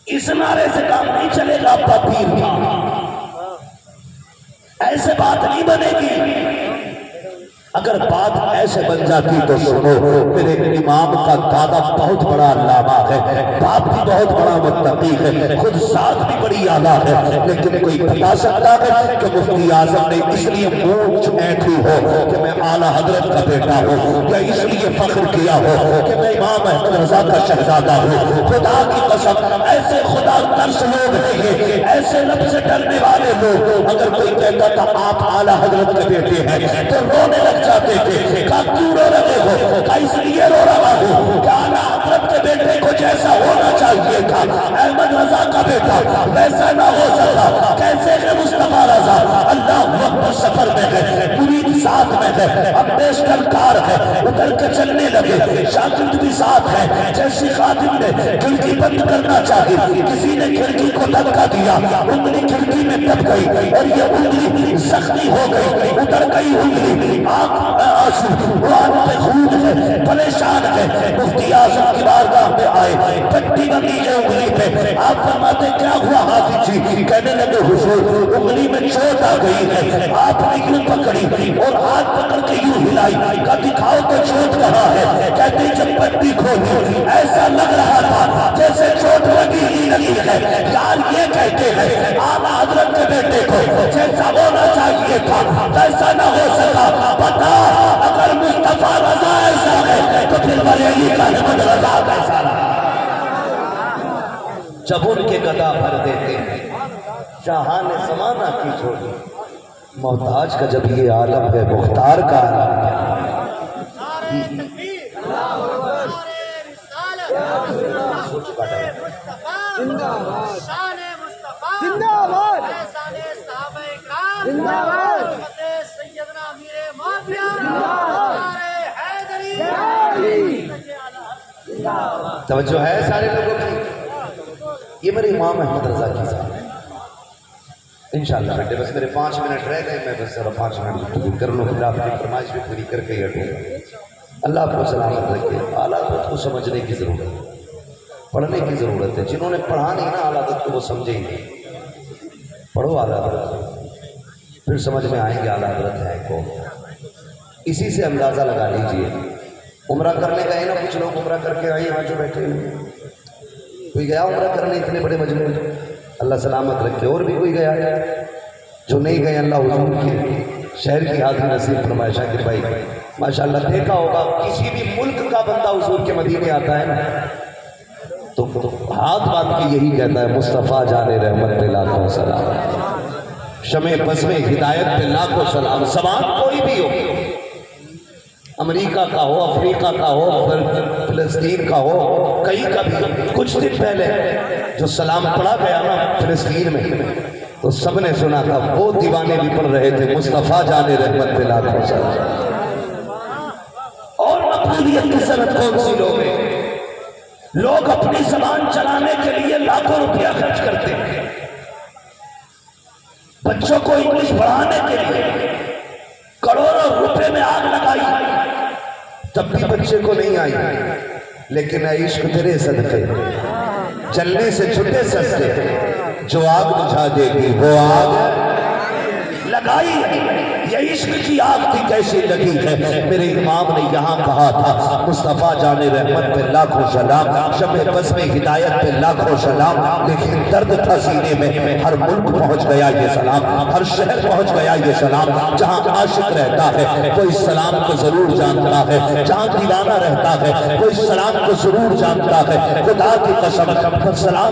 اس نعرے سے کام نہیں چلے گا، ابا پیر تھا، ایسے بات نہیں بنے گی۔ اگر بات ایسے بن جاتی تو سنو، میرے امام کا دادا بہت بڑا علامہ ہے، باپ بھی بہت بڑا متقی ہے، خود ذات بھی بڑی اعلیٰ ہے، لیکن کوئی بتا سکتا ہے کہ مفتی اعظم نے اس لیے مونچھ اینٹھی ہو کہ میں اعلیٰ حضرت کا بیٹا ہوں، یا اس لیے فخر کیا ہو کہ میں امام احمد رضا کا شہزادہ ہوں؟ خدا کی قسم، ایسے خدا ترس لوگ ہیں یہ، ایسے رب سے ڈرنے والے لوگ، اگر کوئی کہتا تھا آپ اعلیٰ حضرت کے بیٹے ہیں تو رونے لگ جاتے تھے، کہا کیوں رو رہے ہو؟ کہا اس لیے رو رہا ہوں کہ اعلیٰ حضرت کے بیٹے کو جیسا ہونا چاہیے تھا احمد رضا کا بیٹا ویسا نہ ہو سکا۔ کیسے ہے مصطفیٰ رضا؟ اللہ اکبر، سفر میں ہے، مرید ساتھ میں ہے، اب بیشتر کار ہے، اتر کے چلنے لگے، شاگرد بھی ساتھ ہے۔ جیسے خادم نے کھڑکی بند کرنا چاہی، کسی نے کھڑکی کو دھکا دیا، انگلی کھڑکی میں دب گئی اور یہ انگلی زخمی ہو گئی، اتر گئی انگلی، پہ خون ہے، پریشان ہے۔ مفتی اعظم کی بارگاہ میں آئے، پٹی بندی ہے انگلی پہ، آپ فرماتے کیا ہوا حافظ جی؟ کہنے لگے حضور انگلی میں چوٹ آ گئی ہے۔ آپ نے یوں پکڑی اور ہاتھ پکڑ کے یوں ہلائی، کہا دکھاؤ تو چوٹ کہاں ہے؟ کہتے جب پٹی کھولی ایسا لگ رہا تھا جیسے چوٹ لگی ہی لگی ہے۔ یار یہ کہتے ہیں اعلیٰ حضرت کے بیٹے کو جیسا ہونا چاہیے تھا ویسا نہ ہو سکا۔ بتا اگر مصطفیٰ رضا ایسا ہے تو پھر بریلی کا احمد رضا کیسا رہا؟ جب ان کے گدا بھر دیتے شاہان زمانہ کی چھوڑی، محتاج کا جب یہ عالم ہے مختار کا عالم ہے۔ توجہ ہے سارے لوگوں کی؟ یہ میرے امام احمد رضا کی ذات ہے۔ انشاءاللہ بیٹے بس میرے 5 منٹ رہ گئے، میں بس ذرا 5 منٹ گفتگو کر لوں، پھر آپ کی فرمائش بھی پوری کر کے ہی ہٹوں گا۔ اللہ آپ کو سلامت رکھے۔ اعلیٰ حضرت کو سمجھنے کی ضرورت ہے، پڑھنے کی ضرورت ہے۔ جنہوں نے پڑھا نہیں نا اعلیٰ حضرت کو وہ سمجھے ہی نہیں۔ پڑھو اعلیٰ حضرت، پھر سمجھ میں آئیں گے اعلیٰ حضرت ہے کون۔ اسی سے اندازہ لگا لیجئے۔ عمرہ کرنے گئے نا کچھ لوگ، عمرہ کر کے آئے یہاں جو بیٹھے ہیں، کوئی گیا عمرہ کرنے اتنے بڑے مجمع میں؟ اللہ سلامت رکھے۔ اور بھی کوئی گیا جو نہیں گئے؟ اللہ حضور کے شہر کی حاضری نصیب فرمائے۔ شاکر بھائی ماشاءاللہ دیکھا ہوگا کسی بھی ملک کا بندہ حضور کے مدینے آتا ہے نا تو ہاتھ باندھ کے یہی کہتا ہے مصطفیٰ جان رحمت پہ لاکھوں سلام، شمع بزم ہدایت پہ لاکھوں سلام۔ زبان کوئی بھی ہو، امریکہ کا ہو، افریقہ کا ہو، فلسطین کا ہو، کئی کا بھی۔ کچھ دن پہلے جو سلام پڑھا گیا نا فلسطین میں تو سب نے سنا تھا، وہ دیوانے بھی پڑھ رہے تھے مصطفیٰ جان رحمت پہ لاکھوں سلام۔ اور مقبولیت کی صنعت کون سی لوگ ہیں؟ لوگ اپنی زبان چلانے کے لیے لاکھوں روپیہ خرچ کرتے ہیں، بچوں کو انگلش پڑھانے کے لیے کروڑوں روپے میں آگ لگائی، تب بھی بچے کو نہیں آئی، لیکن اے عشق تیرے صدقے جلنے سے چھٹے سستے، جو آگ بجھا دے گی وہ آگ لگائی ہے۔ یہ عشق کی آگ تھی کیسی لگی ہے۔ میرے امام نے یہاں کہا تھا مصطفیٰ جان رحمت پہ لاکھوں سلام، شمع بزم ہدایت پہ لاکھوں سلام، لیکن درد تھا سینے میں۔ ہر ملک پہنچ گیا یہ سلام، ہر شہر پہنچ گیا یہ سلام۔ جہاں عاشق رہتا ہے کوئی سلام کو ضرور جانتا ہے، جہاں دیوانہ رہتا ہے کوئی سلام کو ضرور جانتا ہے۔ خدا کی قسم سلام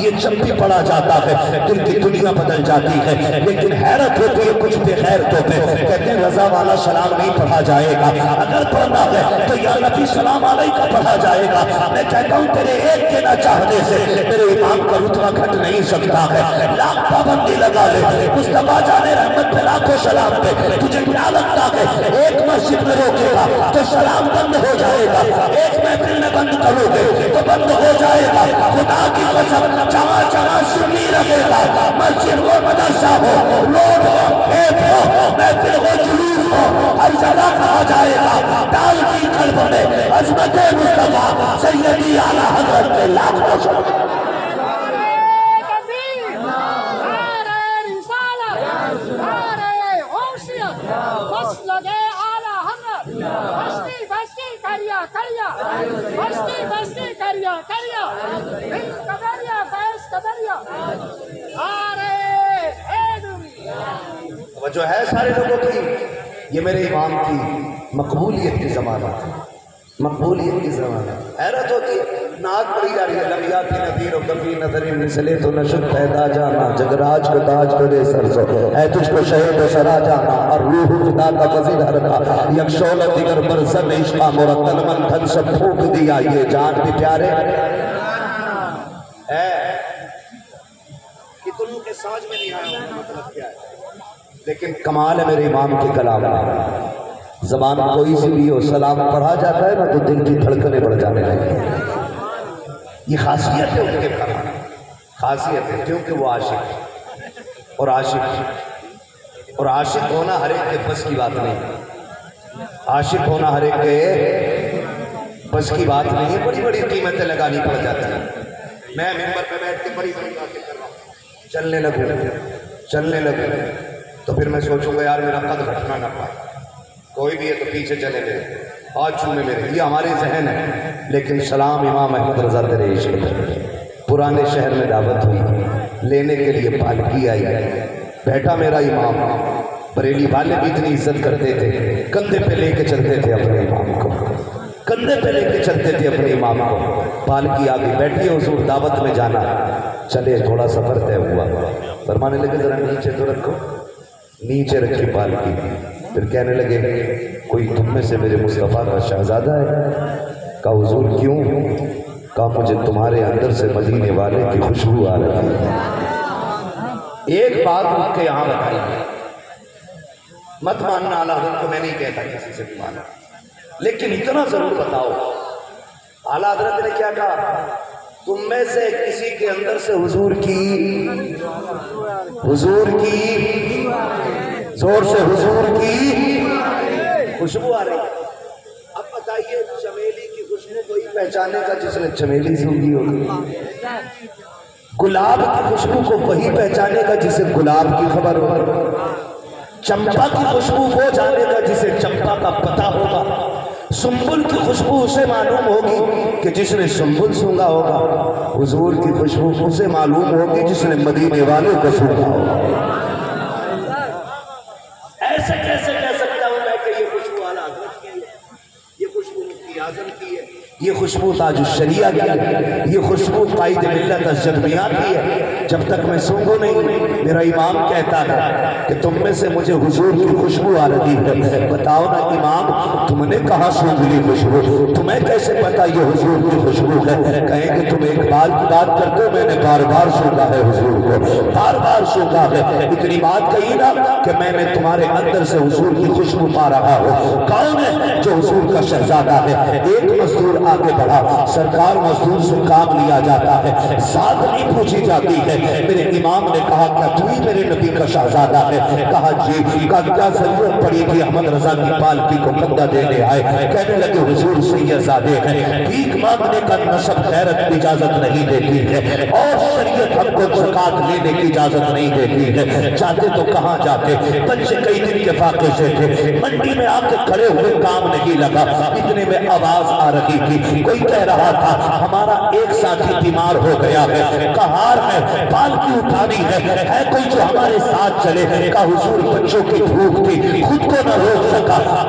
یہ جب بھی پڑھا جاتا ہے دل کی دنیا بدل جاتی ہے، لیکن حیرت ہوتی ہے کچھ بے خیر تو کہتے ہیں رضا والا سلام نہیں پڑھا جائے گا، اگر پڑھنا ہے تو یا نبی سلام علیہ کا پڑھا جائے گا۔ میں کہتا ہوں تیرے ایک کے نہ چاہنے سے میرے امام کا رتبہ گھٹ نہیں سکتا ہے۔ لاکھ پابندی لگا لے، مصطفیٰ جان رحمت پہ لاکھوں سلام پہ۔ تجھے کیا لگتا ہے ایک مسجد میں روکے گا تو سلام بند ہو جائے گا، ایک محفل میں بند کرو گے تو بند ہو جائے گا۔ خدا کی قسم جہاں جہاں سنی رہے گا، مسجد ہو مدرسہ ہو روڈ ہو کھیت ہو محفل ہو جلوس ہو، ہر جگہ کہا جائے گا ڈال کی قلب میں عظمت مصطفیٰ سیدی اعلیٰ حضرت کے لاکھوں شکر۔ جو ہے سارے لوگوں کی، یہ میرے امام کی مقبولیت کی ضمانت ہے، مقبولیت کی ضمانت۔ حیرت ہوتی ہے نعت پڑھی جا رہی ہے، لم یاتی نذیر و کفی نظری مثلے تو نشد پیدا جانا، جگراج کو تاج کرے سر سے اے تجھ کو شہد و سرا جانا، اور روح فدا کا وزیر حرکا یک شعلہ دیگر برسن عشقہ مرتل من تھن سب پھوک دیا، یہ جان بھی پیارے ہے کہ تم کے ساج میں نہیں آیا ہوں، مطلب کیا ہے؟ لیکن کمال ہے میرے امام کے کلام میں، زبان کوئی سی بھی ہو سلام پڑھا جاتا ہے نا تو دل کی دھڑکنیں بڑھ جانے لگی۔ یہ خاصیت ہے ان کے کلام، خاصیت ہے کیونکہ وہ عاشق ہے، اور عاشق ہونا ہر ایک کے بس کی بات نہیں، عاشق ہونا ہر ایک کے بس کی بات نہیں ہے، بڑی بڑی قیمتیں لگانی پڑ جاتی ہیں۔ میں ممبر پہ بیٹھ کے بڑی بڑی باتیں کر رہا ہوں، چلنے لگوں تو پھر میں سوچوں گا یار میرا قد گھٹنا نہ پائے، کوئی بھی ہے تو پیچھے چلے گئے، آج چومے میرے، یہ ہمارے ذہن ہے۔ لیکن سلام امام احمد رضا تیرے عشق پہ، پرانے شہر میں دعوت ہوئی، لینے کے لیے پالکی آئی، بیٹھا میرا امام، بریلی والے بھی اتنی عزت کرتے تھے، کندھے پہ لے کے چلتے تھے اپنے امام کو، کندھے پہ لے کے چلتے تھے اپنے امام کو۔ پالکی آگے بیٹھی ہے، حضور دعوت میں جانا ہے، چلے تھوڑا سفر طے ہوا، فرمانے لگے ذرا نیچے تو رکھو، نیچے رکھی پالکی، پھر کہنے لگے کوئی تم میں سے میرے مصطفیٰ کا شہزادہ ہے؟ کہا حضور کیوں؟ کہا مجھے تمہارے اندر سے مدینے والے کی خوشبو آ رہی ہے۔ ایک بات اٹھ کے یہاں بتائی، مت ماننا اعلیٰ حضرت کو میں نہیں کہتا کسی سے بھی ماننا، لیکن اتنا ضرور بتاؤ اعلیٰ حضرت نے کیا کہا؟ تم میں سے کسی کے اندر سے حضور کی زور سے حضور کی خوشبو آ رہی ہے۔ اب بتائیے چمیلی کی خوشبو کوئی پہچانے کا جس نے چمیلی سونگھی ہوگی، گلاب کی خوشبو کو وہی پہچانے کا جسے گلاب کی خبر ہوگی، چمپا کی خوشبو وہ جانے گا جسے چمپا کا پتہ ہوگا، سنبل کی خوشبو اسے معلوم ہوگی کہ جس نے سنبل سونگا ہوگا، حضور کی خوشبو اسے معلوم ہوگی جس نے مدینے والوں کو سونگا ہوگا۔ ایسے کیسے کہہ سکتا ہوں میں کہ یہ خوشبو اعلیٰ حضرت کی ہے، یہ خوشبو مفتی اعظم کی ہے، یہ خوشبو تاج الشریعہ کی ہے، یہ خوشبو قائد ملت الجدمیہ کی ہے؟ جب تک میں سونگوں نہیں، میرا امام کہتا ہے کہ تم میں سے مجھے حضور کی خوشبو آ رہی ہے۔ بتاؤ نا امام تم نے کہاں سونگ لی خوشبو؟ تمہیں کیسے پتا یہ حضور کی خوشبو ہے؟ کہیں کہ تم ایک بار کی بات کرتے ہو، میں نے بار بار سونگا ہے حضور کو، بار بار سونگا ہے، اتنی بات کہی نا کہ میں نے تمہارے اندر سے حضور کی خوشبو پا رہا ہوں۔ کون ہے جو حضور کا شہزادہ ہے؟ ایک مزدور آگے بڑھا، سرکار مزدور سے کام لیا جاتا ہے، ذات نہیں پوچھی جاتی ہے۔ میرے امام نے کہا کیا تو ہی میرے نبی کا شہزادہ ہے؟ کہا جی۔ کا کیا ضرورت پڑی کہ احمد رضا کی پالکی کو بندہ دینے آئے؟ کہنے لگے حضور سید زادے ہیں، بھیک مانگنے کا نسب غیرت اجازت نہیں دیتی ہے، اور شریعت ہم کو زکات لینے کی اجازت نہیں دیتی ہے۔ جاتے تو کہاں جاتے؟ بچے کئی دن کے فاقے سے تھے، منڈی میں آ کے کھڑے ہوئے کام نہیں لگا، اتنے میں آواز آ رہی تھی، کوئی کہہ رہا تھا ہمارا ایک ساتھی بیمار ہو گیا ہے، کہار ہے، پالکی اٹھانی ہے کوئی جو ہمارے ساتھ چلے؟ کہا حضور بچوں کی بھوک تھی، خود کو نہ روک سکا،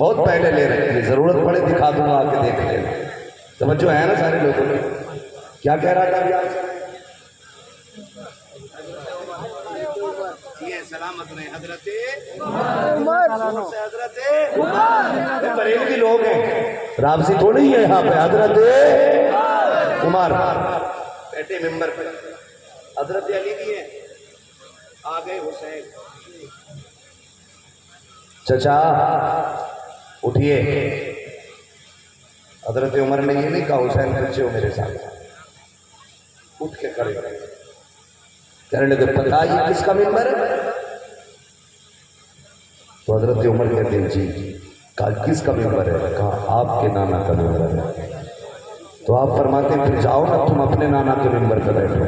بہت پہلے لے رکھی ہے، ضرورت پڑے دکھا دوں گا، آ کے دیکھ لینا۔ توجہ ہے نا سارے لوگوں نے؟ کیا کہہ رہا تھا ابھی آپ سے؟ یہ سلامت نہیں، حضرت حضرت بریلوی لوگ ہیں، رابطی تو نہیں ہے یہاں پہ، حضرت عمر بیٹے ممبر پہ، حضرت علی بھی ہیں، آگے حسین۔ چچا اٹھئے، حضرت عمر نے یہ نہیں کہا حسین بچے ہو میرے ساتھ، اٹھ کے کھڑے کہنے لگے پتہ یہ کس کا ممبر ہے؟ تو حضرت عمر کہتے ہیں جی۔ کہا کس کا ممبر ہے؟ کہا آپ کے نانا کا ممبر ہے۔ تو آپ فرماتے ہیں پھر جاؤ نا تم اپنے نانا کے ممبر پہ بیٹھو،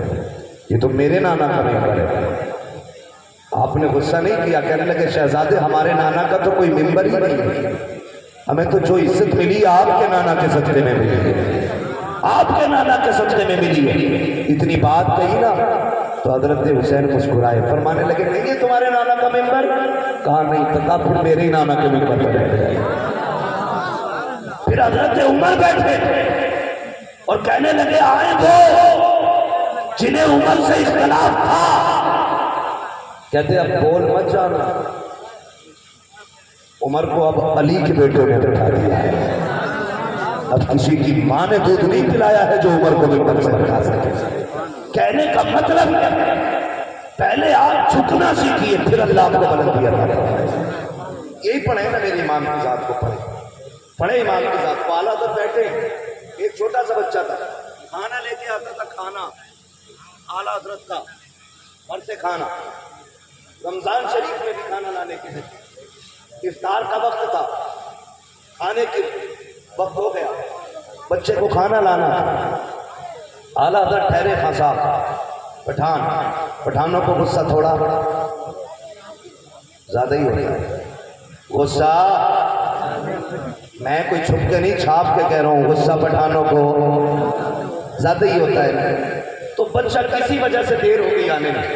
یہ تو میرے نانا کا ممبر ہے۔ آپ نے غصہ نہیں کیا، کہنے لگے شہزادے ہمارے نانا کا تو کوئی ممبر ہی نہیں ہے، ہمیں تو جو عزت ملی آپ کے نانا کے صدقے میں ملی ہے، آپ کے نانا کے صدقے میں ملی ہے۔ اتنی بات کہی نا تو حضرت حسین مسکرائے، فرمانے لگے نہیں یہ تمہارے نانا کا ممبر؟ کہا نہیں پتا، پھر میرے ہی نانا کے ممبر پر بیٹھ گئے۔ پھر حضرت عمر بیٹھے اور کہنے لگے آئے وہ جنہیں عمر سے اختلاف تھا، کہتے اب بول مت جانا، عمر کو اب علی کے بیٹوں نے بٹھا دیا ہے، اب کسی کی ماں نے دودھ نہیں پلایا ہے جو عمر کو ممبر سے بٹھا سکے۔ کہنے کا مطلب پہلے آپ جھکنا سیکھیے، پھر اللہ آپ کو بلندی عطا کرے گا۔ یہی پڑھیں نا میری امام کی ذات کو، پڑھیں امام کی ذات کو۔ اعلیٰ حضرت بیٹھے، ایک چھوٹا سا بچہ تھا، کھانا لے کے آتا تھا، کھانا اعلیٰ حضرت کا گھر سے کھانا، رمضان شریف میں بھی کھانا لانے کے لیے، افطار کا وقت تھا، کھانے کے وقت ہو گیا، بچے کو کھانا لانا تھا۔ اعلیٰ حضرت ٹھہرے خان صاحب، پٹھانوں کو غصہ تھوڑا زیادہ ہی ہوتا ہے، غصہ میں کوئی چھپ کے نہیں چھاپ کے کہہ رہا ہوں، غصہ پٹھانوں کو زیادہ ہی ہوتا ہے۔ تو بچہ کسی وجہ سے دیر ہو گئی آنے میں،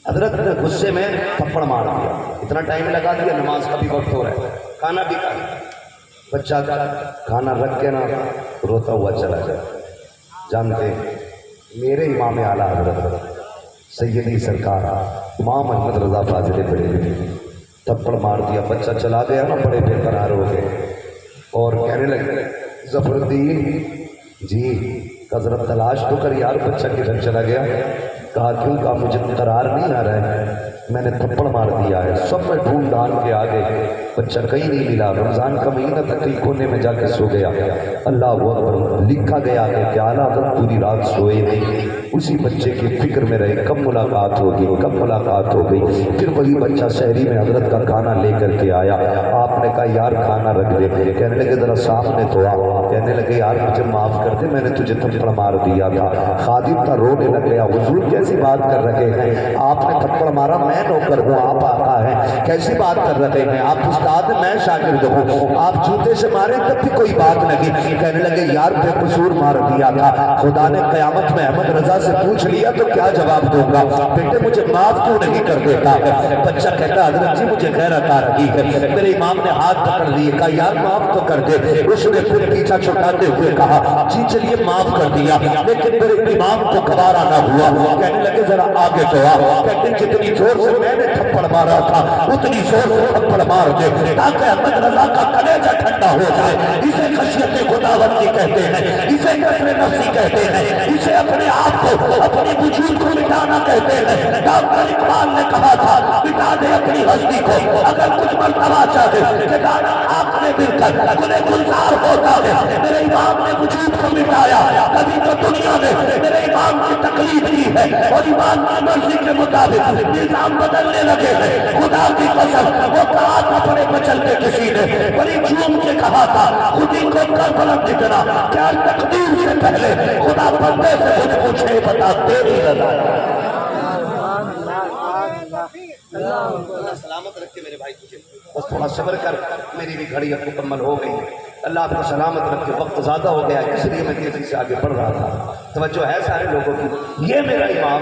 حضرت نے غصے میں تھپڑ مار دیا، اتنا ٹائم لگا دیا، نماز کا بھی وقت ہو رہا ہے، کھانا بھی کھا لیا، بچہ کھانا رکھ کے نا روتا ہوا چلا جائے۔ جانتے میرے امام اعلیٰ حضرت سیدی سرکار امام احمد رضا فاضل بریلوی تھپڑ مار دیا، بچہ چلا گیا نا، بڑے بے قرار ہو گئے اور کہنے لگے ظفر الدین جی حضرت تلاش تو کر یار، بچہ کدھر چلا گیا؟ کہا کیوں؟ کہا مجھے قرار نہیں آ رہا ہے، میں نے تھپڑ مار دیا ہے، سب میں ڈھونڈ ڈھانڈ کے آگے بچہ کہیں نہیں ملا، رمضان کا مہینہ تک کہیں کونے میں جا کے سو گیا۔ اللہ اکبر، لکھا گیا کہ اعلیٰ حضرت پوری رات سوئے نہیں، اسی بچے کی فکر میں رہے کب ملاقات ہوگی، کب ملاقات ہو گئی۔ پھر وہی بچہ شہری میں حضرت کا کھانا لے کر کے آیا، آپ نے کہا یار کھانا رکھ دے، کہنے لگے ذرا سامنے تو آ، کہنے لگے یار مجھے معاف کر دے، میں نے تجھے تھپڑ مار دیا تھا۔ خادم تھا، رونے لگ گیا، حضور کیسی بات کر رہے ہیں، آپ نے تھپڑ مارا، میں نوکر ہوں، آپ آقا ہیں، کیسی بات کر رہے ہیں، آپ استاد میں شاگرد ہوں، آپ جوتے سے مارے تب بھی کوئی بات نہیں۔ کہنے لگے یار بے قصور مار دیا تھا، خدا نے قیامت میں احمد رضا سے پوچھ لیا تو کیا جواب دوں گا، بیٹے مجھے معاف کیوں نہیں کر دیتا؟ بچہ کہتا حضرت جی مجھے غیرت آ رہی ہے۔ میرے امام نے ہاتھ پکڑ لیے، کہا یار معاف تو کر دے۔ اس نے پھر پیچھا چھٹاتے ہوئے کہا جی چلیے معاف کر دیا، لیکن میرے امام کو گوارا نہ ہوا، کہنے لگے ذرا آگے تو آ، کہتے جتنی زور سے میں نے تھپڑ مارا تھا اتنی زور سے تھپڑ مار دے تاکہ احمد رضا کا کلیجہ ٹھنڈا ہو جائے۔ اسے خشیت خداوندی کہتے ہیں، اسے قدر نفسی کہتے ہیں، اسے اپنے آپ کو، اپنی وجود کو مٹانا کہتے ہیں۔ ڈاکٹر اقبال نے کہا تھا مٹا دے اپنی ہستی کو اگر کچھ مرتبہ چاہے کہ دانا آپ نے مل کر گلے گلزار ہوتا ہے۔ میرے امام نے وجود کو مٹایا، کبھی تو دنیا میں میرے امام کی تکلیف کی ہے اور امام کی مرضی کے مطابق نظام بدلنے لگے ہیں۔ خدا کی قسم وہ کہا تھا بڑے مچل کے کسی نے بڑی جھوم کے کہا تھا خودی کو کر بلند اتنا کیا تقدیر سے پہلے خدا بندے سے کچھ پوچھے بتا تیری رضا۔ اللہ سلامت رکھے میرے بھائی تجھے، بس تھوڑا صبر کر، میری بھی گھڑی اب مکمل ہو گئی، اللہ آپ کو سلامت رکھے، وقت زیادہ ہو گیا اس لیے میں تیزی سے آگے بڑھ رہا تھا۔ توجہ ہے سارے لوگوں کی، یہ میرا امام